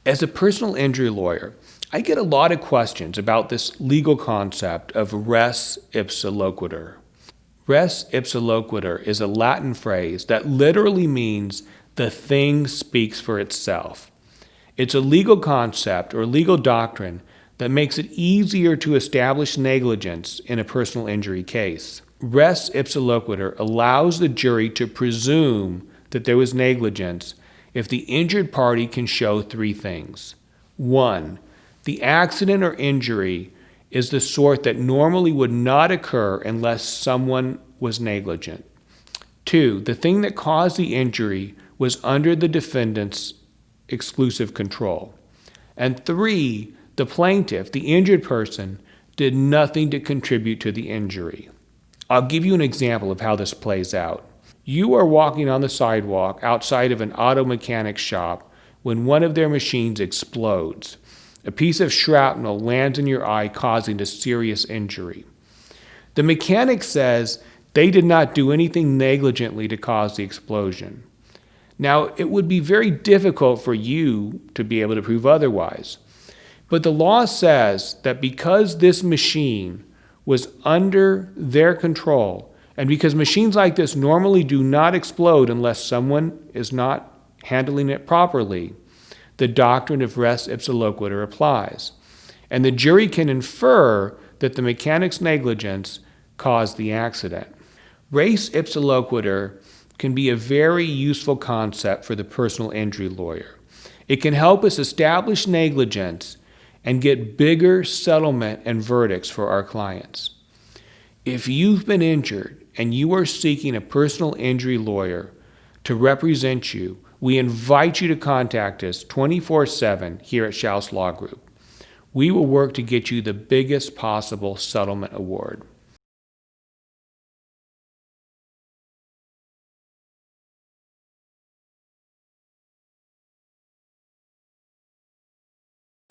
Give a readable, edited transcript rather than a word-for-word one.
As a personal injury lawyer, I get a lot of questions about this legal concept of res ipsa loquitur. Res ipsa loquitur is a Latin phrase that literally means the thing speaks for itself. It's a legal concept or legal doctrine that makes it easier to establish negligence in a personal injury case. Res ipsa loquitur allows the jury to presume that there was negligence if the injured party can show three things. 1, the accident or injury is the sort that normally would not occur unless someone was negligent. 2, the thing that caused the injury was under the defendant's exclusive control. And 3, the plaintiff, the injured person, did nothing to contribute to the injury. I'll give you an example of how this plays out. You are walking on the sidewalk outside of an auto mechanic shop when one of their machines explodes. A piece of shrapnel lands in your eye, causing a serious injury. The mechanic says they did not do anything negligently to cause the explosion. Now, it would be very difficult for you to be able to prove otherwise. But the law says that because this machine was under their control, and because machines like this normally do not explode unless someone is not handling it properly, the doctrine of res ipsa loquitur applies. And the jury can infer that the mechanic's negligence caused the accident. Res ipsa loquitur can be a very useful concept for the personal injury lawyer. It can help us establish negligence and get bigger settlement and verdicts for our clients. If you've been injured and you are seeking a personal injury lawyer to represent you, we invite you to contact us 24/7 here at Shouse Law Group. We will work to get you the biggest possible settlement award.